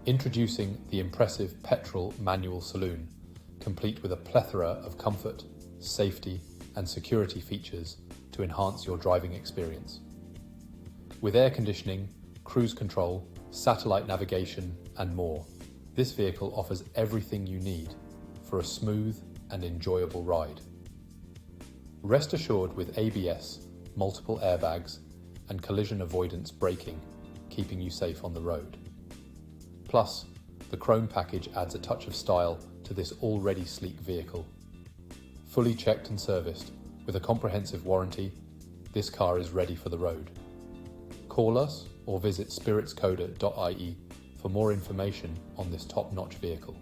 Introducing the impressive PETROL Manual Saloon, complete with a plethora of comfort, safety and security features to enhance your driving experience. With air conditioning, cruise control, satellite navigation and more, this vehicle offers everything you need for a smooth and enjoyable ride. Rest assured with ABS, multiple airbags and collision avoidance braking, keeping you safe on the road. Plus, the chrome package adds a touch of style to this already sleek vehicle. Fully checked and serviced with a comprehensive warranty, this car is ready for the road. Call us or visit spiritskoda.ie for more information on this top-notch vehicle.